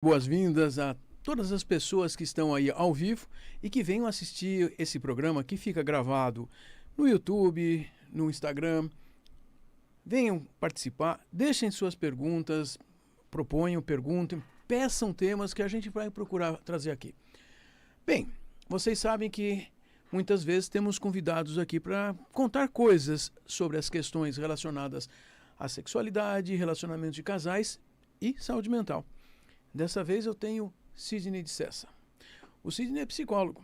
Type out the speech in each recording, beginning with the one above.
Boas-vindas a todas as pessoas que estão aí ao vivo e que venham assistir esse programa que fica gravado no YouTube, no Instagram. Venham participar, deixem suas perguntas, proponham, perguntem, peçam temas que a gente vai procurar trazer aqui. Bem, vocês sabem que muitas vezes temos convidados aqui para contar coisas sobre as questões relacionadas à sexualidade, relacionamentos de casais e saúde mental. Dessa vez eu tenho Sidney de Sessa. O Sidney é psicólogo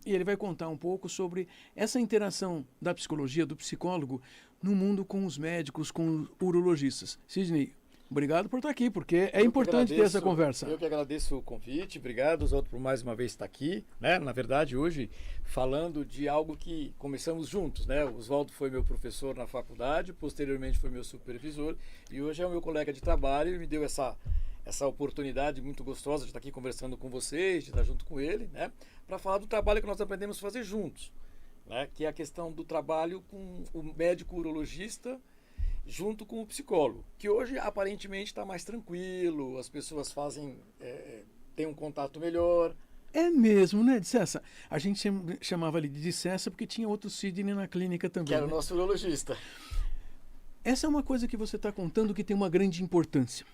e ele vai contar um pouco sobre essa interação da psicologia, do psicólogo, no mundo com os médicos, com os urologistas. Sidney, obrigado por estar aqui, porque é importante ter essa conversa. Eu que agradeço o convite, obrigado, Oswaldo, por mais uma vez estar aqui, né? Na verdade, hoje, falando de algo que começamos juntos, né? O Oswaldo foi meu professor na faculdade, posteriormente foi meu supervisor e hoje é o meu colega de trabalho e me deu essa oportunidade muito gostosa de estar aqui conversando com vocês, de estar junto com ele, né? Para falar do trabalho que nós aprendemos a fazer juntos, né? Que é a questão do trabalho com o médico urologista junto com o psicólogo, que hoje aparentemente está mais tranquilo, as pessoas têm um contato melhor. É mesmo, né, de Sessa? A gente chamava ele de Sessa porque tinha outro Sidney na clínica também. Que era o né? nosso urologista. Essa é uma coisa que você está contando que tem uma grande importância.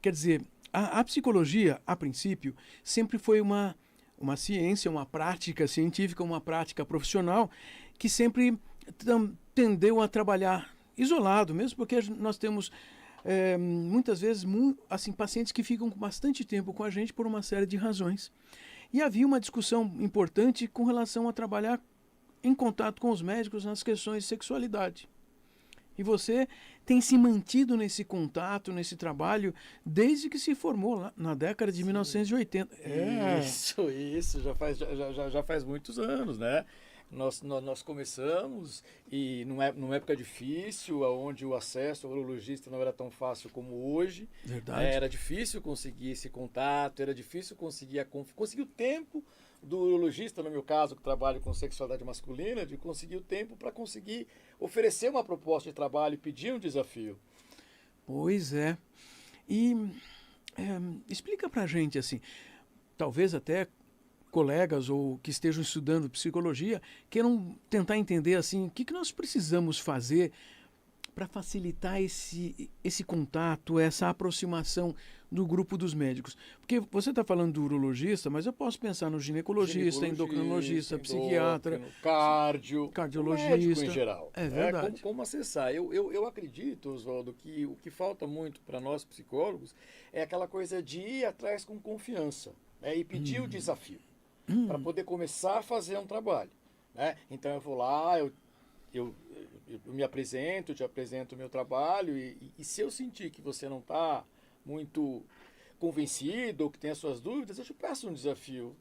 Quer dizer, a psicologia, a princípio, sempre foi uma ciência, uma prática científica, uma prática profissional que sempre tendeu a trabalhar isolado, mesmo porque nós temos muitas vezes assim, pacientes que ficam bastante tempo com a gente por uma série de razões. E havia uma discussão importante com relação a trabalhar em contato com os médicos nas questões de sexualidade. E você tem se mantido nesse contato, nesse trabalho, desde que se formou lá na década de 1980. Isso, já faz muitos anos, né? Nós começamos e numa época difícil, onde o acesso ao urologista não era tão fácil como hoje. Verdade. Era difícil conseguir esse contato, era difícil conseguir o tempo do urologista, no meu caso, que trabalho com sexualidade masculina, de conseguir o tempo para conseguir oferecer uma proposta de trabalho e pedir um desafio. Pois é. E explica pra gente, assim, talvez até colegas ou que estejam estudando psicologia queiram tentar entender assim, o que nós precisamos fazer para facilitar esse contato, essa aproximação do grupo dos médicos. Porque você está falando do urologista, mas eu posso pensar no ginecologista, endocrinologista, psiquiatra, cardiologista. Médico em geral. É verdade. Como acessar? Eu acredito, Oswaldo, que o que falta muito para nós psicólogos é aquela coisa de ir atrás com confiança, né, e pedir o desafio para poder começar a fazer um trabalho. Né? Então eu vou lá, eu me apresento, te apresento o meu trabalho e se eu sentir que você não está muito convencido ou que tem as suas dúvidas, eu te peço um desafio.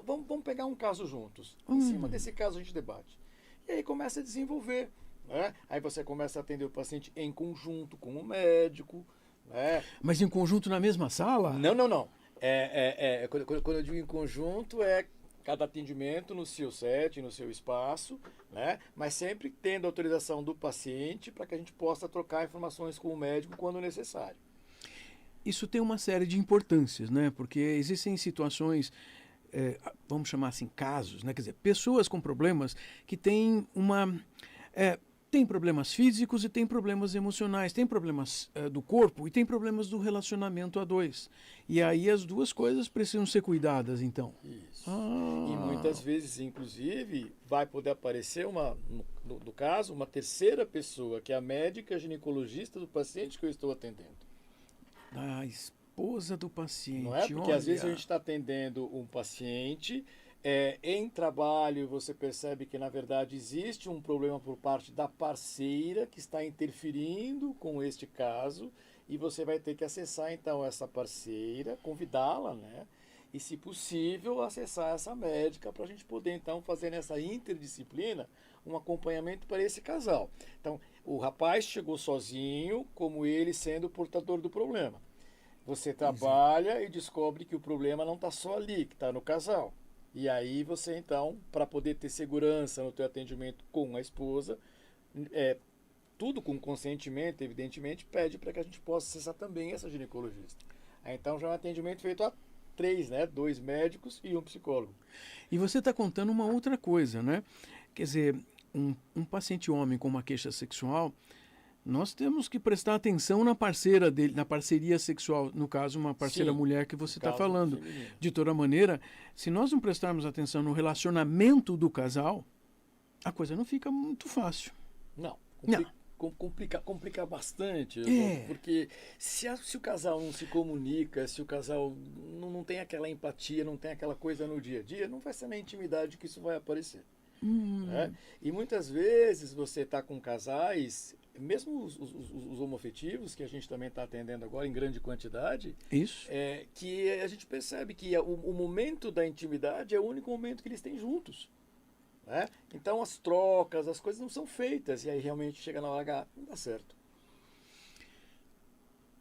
Vamos pegar um caso juntos. Em cima desse caso a gente debate. E aí começa a desenvolver. Né? Aí você começa a atender o paciente em conjunto com o médico. Né? Mas em conjunto na mesma sala? Não. Quando eu digo em conjunto, é cada atendimento no seu set, no seu espaço, né? Mas sempre tendo autorização do paciente para que a gente possa trocar informações com o médico quando necessário. Isso tem uma série de importâncias, né? Porque existem situações, vamos chamar assim, casos, né? Quer dizer, pessoas com problemas que têm tem problemas físicos e tem problemas emocionais, tem problemas do corpo e tem problemas do relacionamento a dois. E aí as duas coisas precisam ser cuidadas, então. Isso. E muitas vezes, inclusive, vai poder aparecer, no caso, uma terceira pessoa, que é a médica ginecologista do paciente que eu estou atendendo. A esposa do paciente. Não é? Porque às vezes a gente está atendendo um paciente... em trabalho você percebe que na verdade existe um problema por parte da parceira que está interferindo com este caso e você vai ter que acessar então essa parceira, convidá-la, né? E se possível acessar essa médica para a gente poder então fazer nessa interdisciplina um acompanhamento para esse casal. Então o rapaz chegou sozinho, como ele sendo o portador do problema. Você trabalha e descobre que o problema não está só ali, que está no casal. E aí você então, para poder ter segurança no teu atendimento com a esposa, tudo com consentimento, evidentemente, pede para que a gente possa acessar também essa ginecologista. Aí, então já é um atendimento feito a 3, né? 2 médicos e um psicólogo. E você está contando uma outra coisa, né? Quer dizer, um paciente homem com uma queixa sexual, nós temos que prestar atenção na parceira dele, na parceria sexual, no caso, uma parceira Sim, mulher que você está caso falando. feminino. De toda maneira, se nós não prestarmos atenção no relacionamento do casal, a coisa não fica muito fácil. Não, Não. complica bastante, É. porque se o casal não se comunica, se o casal não tem aquela empatia, não tem aquela coisa no dia a dia, não vai ser na intimidade que isso vai aparecer. Né? E muitas vezes você está com casais, mesmo os homoafetivos, que a gente também está atendendo agora em grande quantidade, Isso. que a gente percebe que o momento da intimidade é o único momento que eles têm juntos. Né? Então as trocas, as coisas não são feitas, e aí realmente chega na hora H, não dá certo.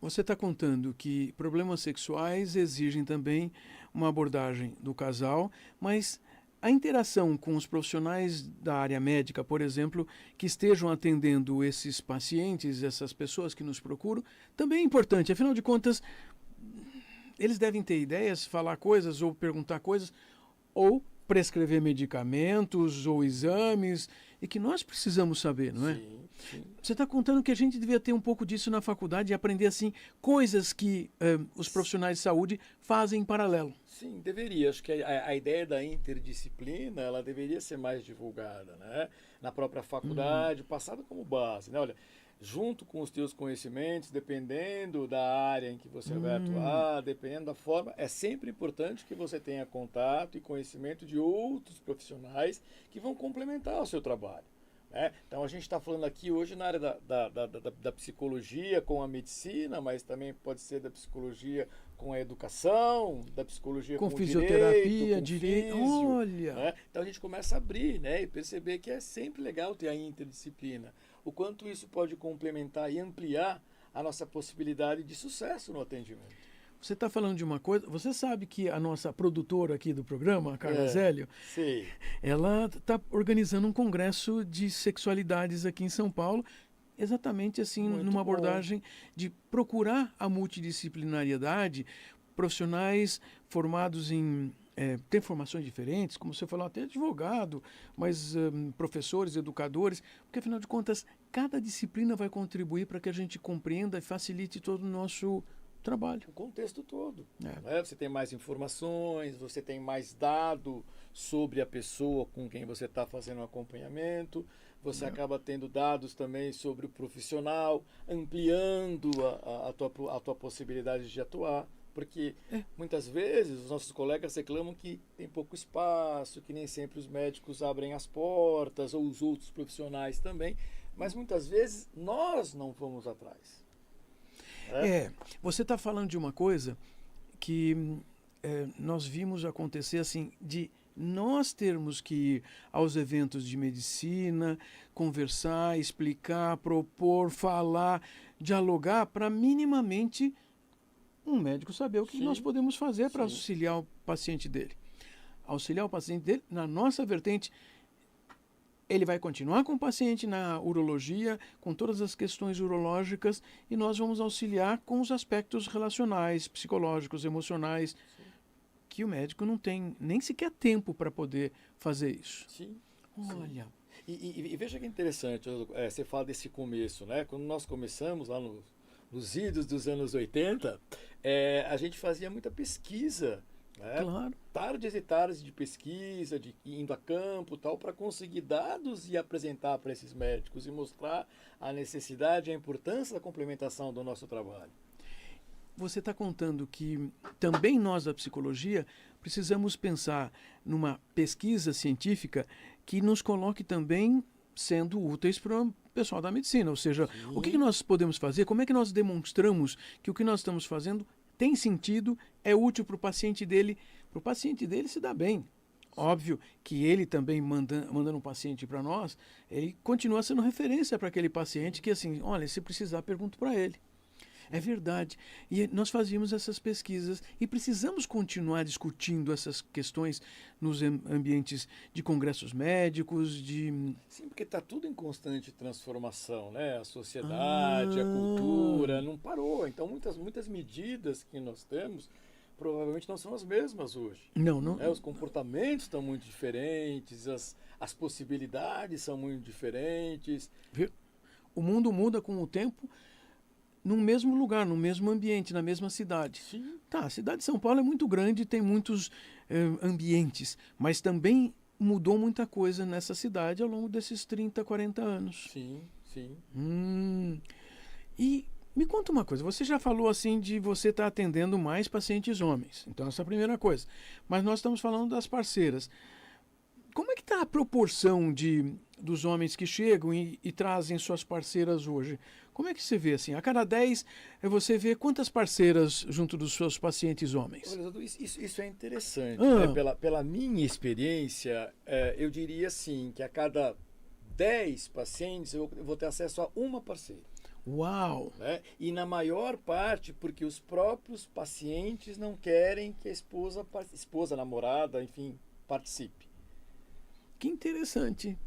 Você está contando que problemas sexuais exigem também uma abordagem do casal, mas a interação com os profissionais da área médica, por exemplo, que estejam atendendo esses pacientes, essas pessoas que nos procuram, também é importante. Afinal de contas, eles devem ter ideias, falar coisas ou perguntar coisas, ou prescrever medicamentos ou exames, e que nós precisamos saber, não é? Sim, sim. Você está contando que a gente devia ter um pouco disso na faculdade e aprender, assim, coisas que os profissionais de saúde fazem em paralelo. Sim, deveria. Acho que a ideia da interdisciplina, ela deveria ser mais divulgada, né? Na própria faculdade, passada como base, né? Olha, junto com os teus conhecimentos, dependendo da área em que você vai atuar, dependendo da forma, é sempre importante que você tenha contato e conhecimento de outros profissionais que vão complementar o seu trabalho. Né? Então a gente está falando aqui hoje na área da psicologia com a medicina, mas também pode ser da psicologia com a educação, da psicologia Com com o fisioterapia, direito, Olha! né? Então a gente começa a abrir, né? E perceber que é sempre legal ter a interdisciplina. O quanto isso pode complementar e ampliar a nossa possibilidade de sucesso no atendimento. Você está falando de uma coisa. Você sabe que a nossa produtora aqui do programa, a Carla Zélio, Sei. ela está organizando um congresso de sexualidades aqui em São Paulo, exatamente assim, Muito numa bom. abordagem de procurar a multidisciplinariedade, profissionais formados em. Tem formações diferentes, como você falou, até advogado, mas professores, educadores, porque afinal de contas, cada disciplina vai contribuir para que a gente compreenda e facilite todo o nosso trabalho. O contexto todo. É. Né? Você tem mais informações, você tem mais dado sobre a pessoa com quem você está fazendo o acompanhamento, você acaba tendo dados também sobre o profissional, ampliando a tua possibilidade de atuar. Porque muitas vezes os nossos colegas reclamam que tem pouco espaço, que nem sempre os médicos abrem as portas, ou os outros profissionais também, mas muitas vezes nós não vamos atrás. Você está falando de uma coisa que nós vimos acontecer assim, de nós termos que ir aos eventos de medicina, conversar, explicar, propor, falar, dialogar, para minimamente um médico saber o que nós podemos fazer para auxiliar o paciente dele. Auxiliar o paciente dele, na nossa vertente, ele vai continuar com o paciente na urologia, com todas as questões urológicas, e nós vamos auxiliar com os aspectos relacionais, psicológicos, emocionais, que o médico não tem nem sequer tempo para poder fazer isso. Sim. Olha. E veja que interessante, você fala desse começo, né? Quando nós começamos lá nos idos dos anos 80, a gente fazia muita pesquisa, né? Claro. Tardes e tardes de pesquisa, de indo a campo, tal, para conseguir dados e apresentar para esses médicos e mostrar a necessidade e a importância da complementação do nosso trabalho. Você está contando que também nós da psicologia precisamos pensar numa pesquisa científica que nos coloque também sendo úteis para o pessoal da medicina. Ou seja, o que nós podemos fazer, como é que nós demonstramos que o que nós estamos fazendo tem sentido, é útil para o paciente dele se dar bem. Óbvio que ele também mandando um paciente para nós, ele continua sendo referência para aquele paciente que assim, olha, se precisar, pergunto para ele. É verdade. E nós fazíamos essas pesquisas e precisamos continuar discutindo essas questões nos ambientes de congressos médicos, de... Sim, porque está tudo em constante transformação, né? A sociedade, a cultura, Ah, não parou. Então, muitas medidas que nós temos provavelmente não são as mesmas hoje. não, Né? não. Os comportamentos estão muito diferentes, as possibilidades são muito diferentes. Viu? O mundo muda com o tempo no mesmo lugar, no mesmo ambiente, na mesma cidade. Sim, Tá, a cidade de São Paulo é muito grande, tem muitos ambientes, mas também mudou muita coisa nessa cidade ao longo desses 30, 40 anos. sim, sim. Hum. E me conta uma coisa, você já falou assim de você estar atendendo mais pacientes homens, então essa é a primeira coisa. Mas nós estamos falando das parceiras. Como é que está a proporção dos homens que chegam e trazem suas parceiras hoje? Como é que você vê assim? A cada 10, você vê quantas parceiras junto dos seus pacientes homens? Olha, Dudu, isso é interessante. Né? Ah, Pela minha experiência, eu diria assim, que a cada 10 pacientes eu vou ter acesso a uma parceira. uau! Né? E na maior parte porque os próprios pacientes não querem que a esposa, namorada, enfim, participe. Que interessante.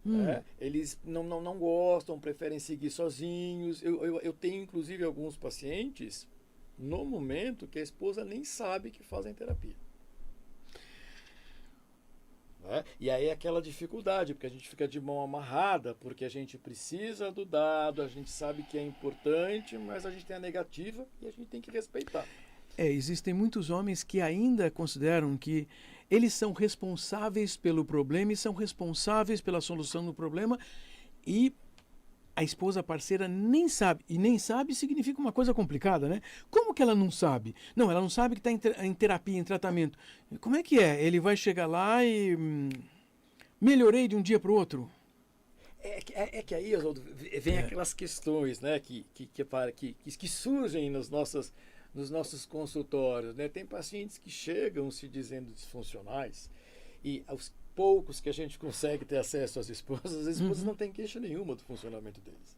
Né? Eles não gostam, preferem seguir sozinhos. Eu tenho, inclusive, alguns pacientes, no momento, que a esposa nem sabe que fazem terapia. Né? E aí é aquela dificuldade, porque a gente fica de mão amarrada, porque a gente precisa do dado, a gente sabe que é importante, mas a gente tem a negativa e a gente tem que respeitar. Existem muitos homens que ainda consideram que eles são responsáveis pelo problema e são responsáveis pela solução do problema e a esposa parceira nem sabe. E nem sabe significa uma coisa complicada, né? Como que ela não sabe? Não, ela não sabe que está em terapia, em tratamento. Como é que é? Ele vai chegar lá e melhorei de um dia para o outro? É que aí, Oswaldo, vem aquelas questões, né, que surgem nos nossos consultórios. Né? Tem pacientes que chegam se dizendo disfuncionais e aos poucos que a gente consegue ter acesso às esposas, as esposas não têm queixa nenhuma do funcionamento deles.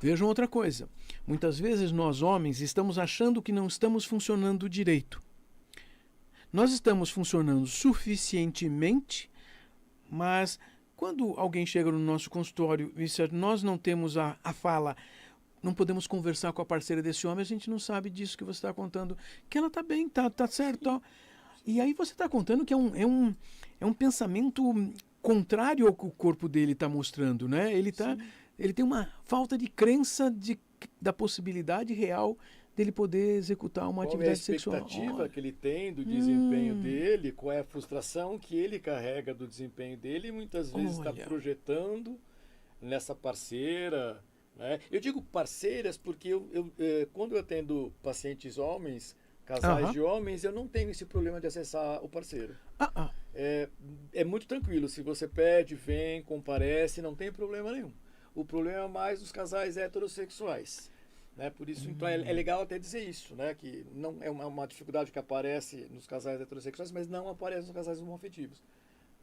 Vejam outra coisa. Muitas vezes nós homens estamos achando que não estamos funcionando direito. Nós estamos funcionando suficientemente, mas quando alguém chega no nosso consultório e se nós não temos a fala, não podemos conversar com a parceira desse homem, a gente não sabe disso que você está contando, que ela está bem, tá certo. Ó. E aí você está contando que é um pensamento contrário ao que o corpo dele está mostrando, né? Ele tem uma falta de crença da possibilidade real dele poder executar uma atividade sexual. Qual é a expectativa que ele tem do desempenho dele, qual é a frustração que ele carrega do desempenho dele e muitas vezes está projetando nessa parceira. Né? Eu digo parceiras porque quando eu atendo pacientes homens, casais de homens, eu não tenho esse problema de acessar o parceiro. É muito tranquilo, se você pede, vem, comparece, não tem problema nenhum. O problema é mais dos casais heterossexuais. Né? Por isso, então, é legal até dizer isso, né? Que não é uma dificuldade que aparece nos casais heterossexuais, mas não aparece nos casais homoafetivos.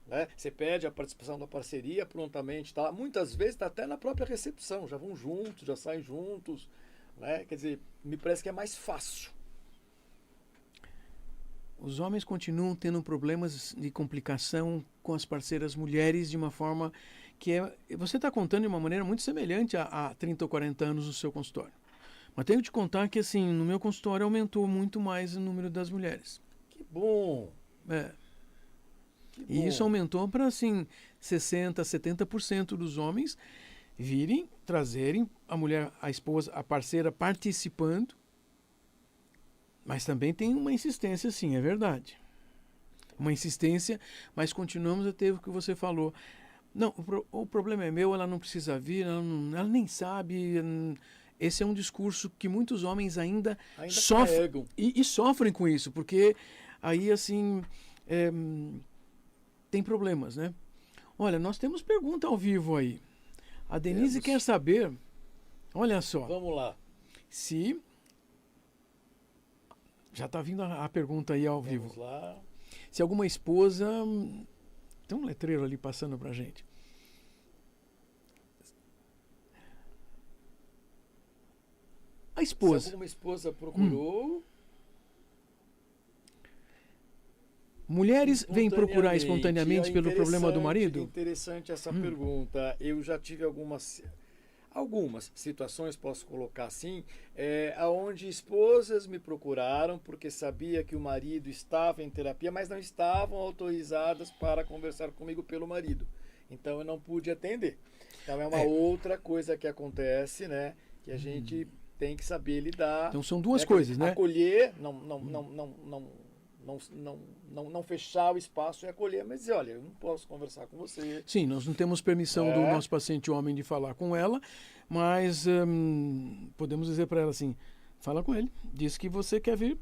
Né? Você pede a participação da parceria prontamente, tá? Muitas vezes está até na própria recepção, já vão juntos, já saem juntos. Né? Quer dizer, me parece que é mais fácil. Os homens continuam tendo problemas de complicação com as parceiras mulheres de uma forma que você está contando de uma maneira muito semelhante a 30 ou 40 anos no seu consultório. Mas tenho que te contar que assim, no meu consultório aumentou muito mais o número das mulheres. Que bom! Que bom. E isso aumentou para assim, 60%, 70% dos homens trazerem a mulher, a esposa, a parceira participando. Mas também tem uma insistência, sim, é verdade. Uma insistência, mas continuamos a ter o que você falou. Não, o problema é meu, ela não precisa vir, ela nem sabe. Esse é um discurso que muitos homens ainda sofrem e sofrem com isso, porque aí, assim, tem problemas, né? Olha, nós temos pergunta ao vivo aí. A Denise quer saber, olha só. Vamos lá. Se... Já está vindo a pergunta aí ao vivo. Vamos lá. Se alguma esposa... Tem um letreiro ali passando para a gente. esposa. Se alguma esposa procurou... Mulheres vêm procurar espontaneamente pelo problema do marido? Interessante essa pergunta. Eu já tive algumas situações, posso colocar assim, onde esposas me procuraram porque sabia que o marido estava em terapia, mas não estavam autorizadas para conversar comigo pelo marido. Então eu não pude atender. Então é uma outra coisa que acontece, né? Que a gente tem que saber lidar. Então são duas coisas, né? Acolher, não fechar o espaço e acolher, mas dizer, olha, eu não posso conversar com você. Sim, nós não temos permissão do nosso paciente homem de falar com ela, mas podemos dizer para ela assim, fala com ele, diz que você quer vir,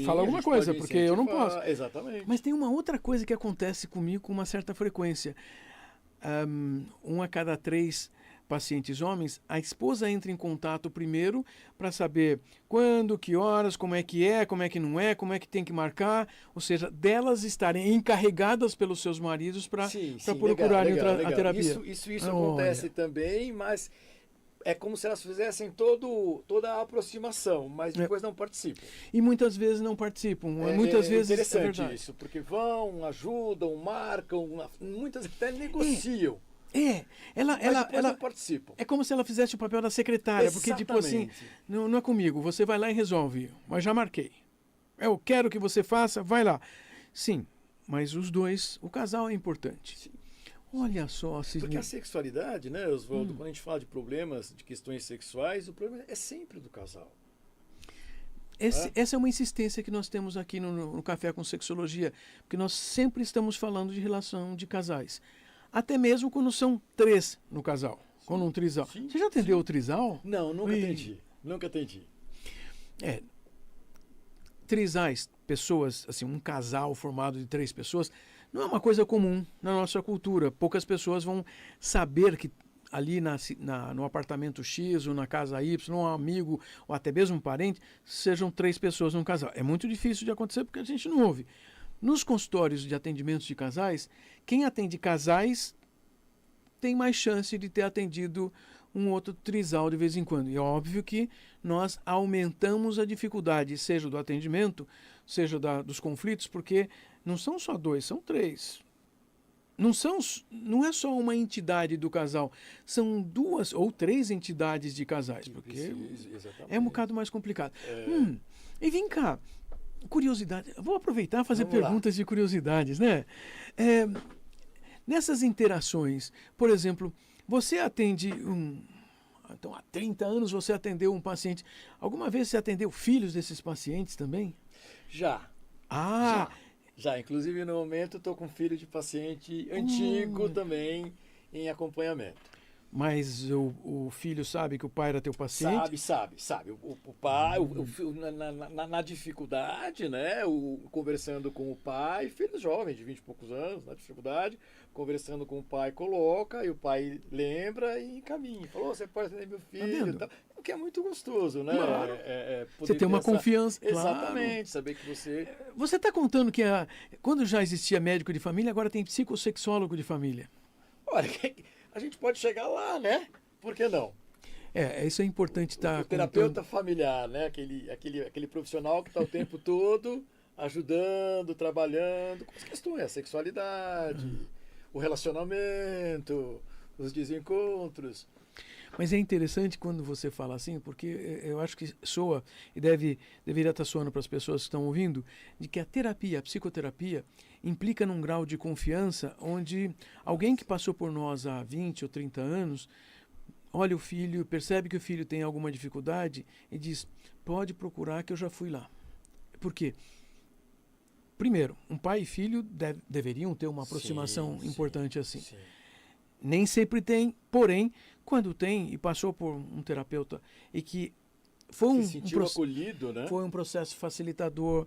fala alguma coisa, porque eu não posso. Exatamente. Mas tem uma outra coisa que acontece comigo com uma certa frequência. A cada 3 pacientes homens, a esposa entra em contato primeiro para saber quando, que horas, como é que não é, como é que tem que marcar, ou seja, delas estarem encarregadas pelos seus maridos para procurarem a terapia. Isso acontece também, mas é como se elas fizessem toda a aproximação, mas depois não participam. E muitas vezes não participam. Muitas vezes interessante isso, porque vão, ajudam, marcam, muitas até negociam. Ela participa. É como se ela fizesse o papel da secretária, porque tipo assim, não é comigo, você vai lá e resolve, mas já marquei. Eu quero que você faça, vai lá. Sim, mas os dois, o casal é importante. Sim. Olha só, porque a sexualidade, né, Oswaldo, quando a gente fala de problemas, de questões sexuais, o problema é sempre do casal. Essa é uma insistência que nós temos aqui no Café com Sexologia, porque nós sempre estamos falando de relação de casais. Até mesmo quando são 3 no casal, quando um trisal. Você já atendeu o trisal? Não, nunca atendi. Trisais, pessoas, assim, um casal formado de 3 pessoas, não é uma coisa comum na nossa cultura. Poucas pessoas vão saber que ali no apartamento X ou na casa Y, um amigo ou até mesmo um parente, sejam 3 pessoas num casal. É muito difícil de acontecer porque a gente não ouve. Nos consultórios de atendimentos de casais, quem atende casais tem mais chance de ter atendido um outro trisal de vez em quando. E é óbvio que nós aumentamos a dificuldade, seja do atendimento, seja dos conflitos, porque não são só 2, são 3. Não é só uma entidade do casal, são 2 ou 3 entidades de casais, porque é um bocado mais complicado. E vem cá, curiosidade, vou aproveitar e fazer perguntas de curiosidades, né? Nessas interações, por exemplo, você atende então há 30 anos você atendeu um paciente, alguma vez você atendeu filhos desses pacientes também? Já. Já, inclusive no momento estou com um filho de paciente antigo também em acompanhamento. Mas o filho sabe que o pai era teu paciente? Sabe. O pai, na dificuldade, né? Conversando com o pai, filho jovem, de 20 e poucos anos, na dificuldade, conversando com o pai, coloca, e o pai lembra e encaminha. Falou, você pode atender meu filho. Tá, o que é muito gostoso, né? Claro. Você tem uma confiança. Exatamente, claro. saber que você... Você está contando que quando já existia médico de família, agora tem psicossexólogo de família. Olha, a gente pode chegar lá, né? Por que não? Isso é importante estar... O terapeuta familiar, né? Aquele profissional que está o tempo todo ajudando, trabalhando com as questões, a sexualidade, o relacionamento, os desencontros. Mas é interessante quando você fala assim, porque eu acho que soa e deveria estar soando para as pessoas que estão ouvindo, de que a terapia, a psicoterapia, implica num grau de confiança onde alguém que passou por nós há 20 ou 30 anos, olha o filho, percebe que o filho tem alguma dificuldade e diz, pode procurar que eu já fui lá. Por quê? Primeiro, um pai e filho deveriam ter uma aproximação importante assim. Sim. Nem sempre tem, porém, quando tem e passou por um terapeuta e que foi se sentiu acolhido, né? Foi um processo facilitador,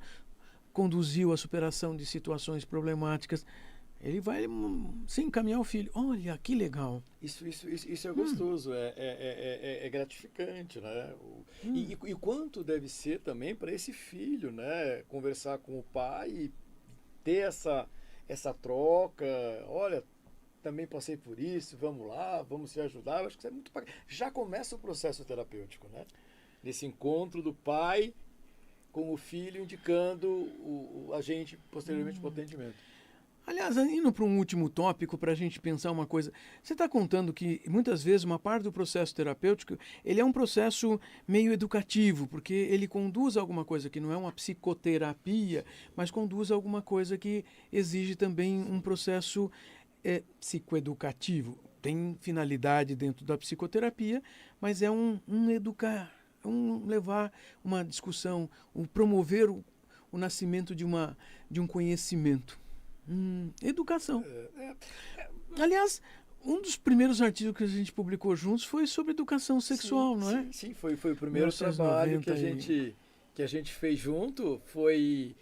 conduziu à superação de situações problemáticas, ele vai sim encaminhar o filho. Olha, que legal. Isso é gostoso, é gratificante, né? E quanto deve ser também para esse filho, né? Conversar com o pai e ter essa troca, olha, também passei por isso, vamos lá, vamos se ajudar. Acho que isso é muito bacana. Já começa o processo terapêutico, né? nesse encontro do pai com o filho, indicando o agente posteriormente para o atendimento. Aliás, indo para um último tópico, para a gente pensar uma coisa, você está contando que muitas vezes uma parte do processo terapêutico ele é um processo meio educativo, porque ele conduz a alguma coisa que não é uma psicoterapia, mas conduz a alguma coisa que exige também um processo psicoeducativo. Tem finalidade dentro da psicoterapia, mas é um educar, levar uma discussão, promover o nascimento de um conhecimento. Educação. Aliás, um dos primeiros artigos que a gente publicou juntos foi sobre educação sexual, não é? Sim, foi o primeiro trabalho que a gente fez junto. Foi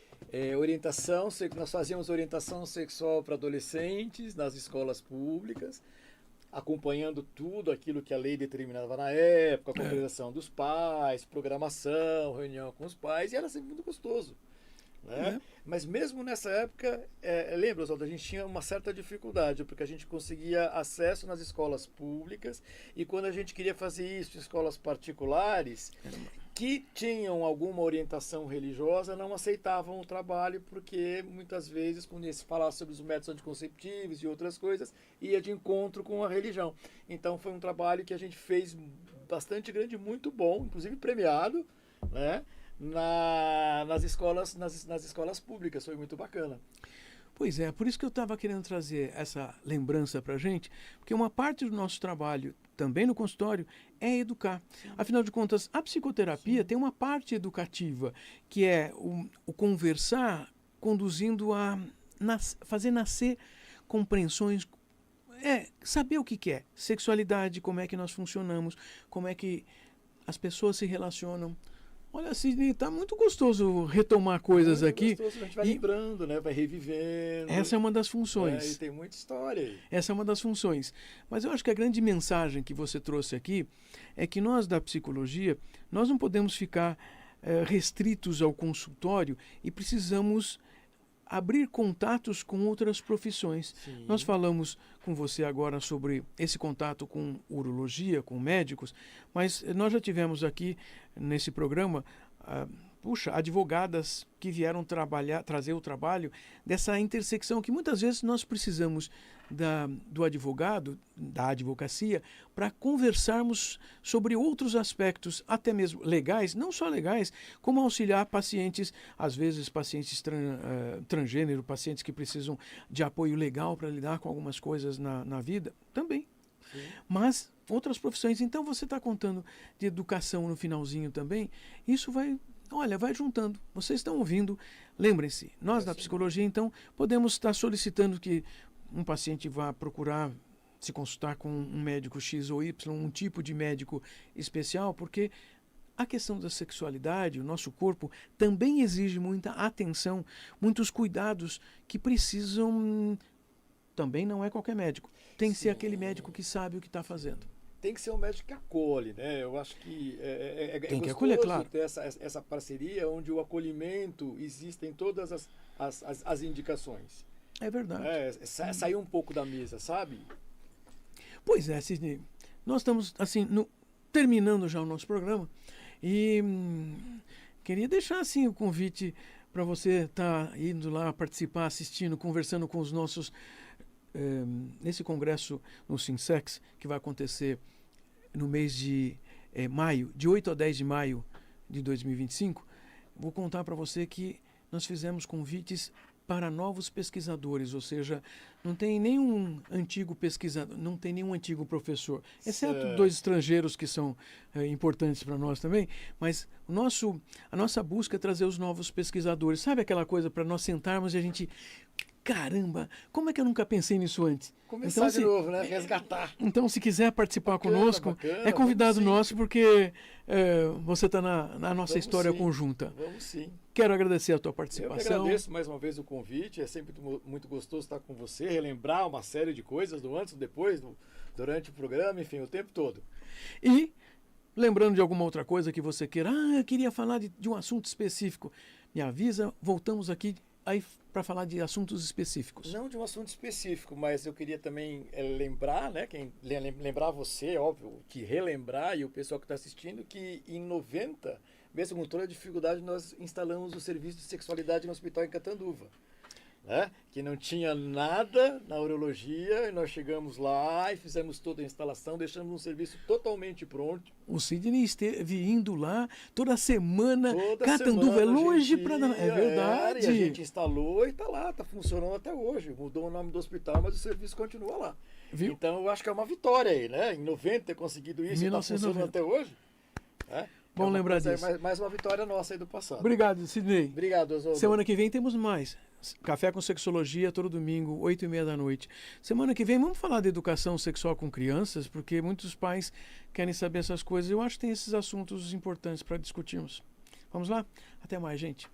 orientação, nós fazíamos orientação sexual para adolescentes nas escolas públicas, acompanhando tudo aquilo que a lei determinava na época, a concretização dos pais, programação, reunião com os pais, e era sempre muito gostoso. Né? Mas mesmo nessa época, lembra, Oswaldo, a gente tinha uma certa dificuldade, porque a gente conseguia acesso nas escolas públicas, e quando a gente queria fazer isso em escolas particulares, que tinham alguma orientação religiosa, não aceitavam o trabalho, porque muitas vezes, quando ia se falar sobre os métodos anticonceptivos e outras coisas, ia de encontro com a religião. Então foi um trabalho que a gente fez bastante grande, muito bom, inclusive premiado, né? Nas escolas públicas, foi muito bacana. Pois é, por isso que eu estava querendo trazer essa lembrança para a gente, porque uma parte do nosso trabalho, também no consultório, é educar. Sim. Afinal de contas, a psicoterapia tem uma parte educativa, que é o conversar, conduzindo a fazer nascer compreensões, saber o que é sexualidade, como é que nós funcionamos, como é que as pessoas se relacionam. Olha, Sidney, tá muito gostoso retomar coisas aqui. Gostoso, a gente vai lembrando, né? Vai revivendo. Essa é uma das funções. E tem muita história aí. Essa é uma das funções. Mas eu acho que a grande mensagem que você trouxe aqui é que nós da psicologia, nós não podemos ficar restritos ao consultório e precisamos abrir contatos com outras profissões. Sim. Nós falamos com você agora sobre esse contato com urologia, com médicos, mas nós já tivemos aqui nesse programa, advogadas que vieram trazer o trabalho dessa intersecção que muitas vezes nós precisamos do advogado, da advocacia, para conversarmos sobre outros aspectos, até mesmo legais, não só legais, como auxiliar pacientes, às vezes pacientes transgênero, pacientes que precisam de apoio legal para lidar com algumas coisas na vida, também. Sim. Mas outras profissões. Então você está contando de educação no finalzinho também, isso vai juntando. Vocês estão ouvindo, lembrem-se, nós da psicologia, então, podemos estar solicitando que um paciente vá procurar se consultar com um médico X ou Y, um tipo de médico especial, porque a questão da sexualidade, o nosso corpo, também exige muita atenção, muitos cuidados que precisam... Também não é qualquer médico. Tem que ser aquele médico que sabe o que está fazendo. Tem que ser um médico que acolhe, né? Eu acho que tem que acolher, claro. Ter essa parceria onde o acolhimento existe em todas as indicações. É verdade. Sair um pouco da mesa, sabe? Pois é, Sidney. Nós estamos, assim, terminando já o nosso programa e queria deixar, assim, o convite para você estar indo lá participar, assistindo, conversando com os nossos... nesse congresso no Sinsex, que vai acontecer no mês de maio, de 8 a 10 de maio de 2025, vou contar para você que nós fizemos convites para novos pesquisadores, ou seja, não tem nenhum antigo pesquisador, não tem nenhum antigo professor, exceto 2 estrangeiros que são importantes para nós também, mas a nossa busca é trazer os novos pesquisadores. Sabe aquela coisa para nós sentarmos e a gente... Caramba, como é que eu nunca pensei nisso antes? Começar então, de novo, né? Resgatar. Então, se quiser participar conosco, é convidado nosso, porque você está na nossa história conjunta. Vamos sim. Quero agradecer a tua participação. Eu que agradeço mais uma vez o convite. É sempre muito gostoso estar com você, relembrar uma série de coisas do antes, depois, durante o programa, enfim, o tempo todo. E, lembrando de alguma outra coisa que você queira, eu queria falar de um assunto específico, me avisa, voltamos aqui aí para falar de assuntos específicos. Não de um assunto específico, mas eu queria também lembrar, né, lembrar você, óbvio, que relembrar e o pessoal que está assistindo, que em 90, mesmo com toda a dificuldade, nós instalamos o serviço de sexualidade no hospital em Catanduva. Né? Que não tinha nada na urologia, e nós chegamos lá e fizemos toda a instalação, deixamos um serviço totalmente pronto. O Sidney esteve indo lá toda semana. Toda Catanduva semana é longe ia, para... É verdade. E a gente instalou e está lá, está funcionando até hoje. Mudou o nome do hospital, mas o serviço continua lá. Viu? Então eu acho que é uma vitória aí, né? Em 90 ter conseguido isso e está funcionando até hoje. Né? Bom lembrar disso. Mais uma vitória nossa aí do passado. Obrigado, Sidney. Obrigado, Oswaldo. Semana que vem temos mais. Café com Sexologia, todo domingo, 8h30 da noite. Semana que vem vamos falar de educação sexual com crianças, porque muitos pais querem saber essas coisas. Eu acho que tem esses assuntos importantes para discutirmos. Vamos lá? Até mais, gente.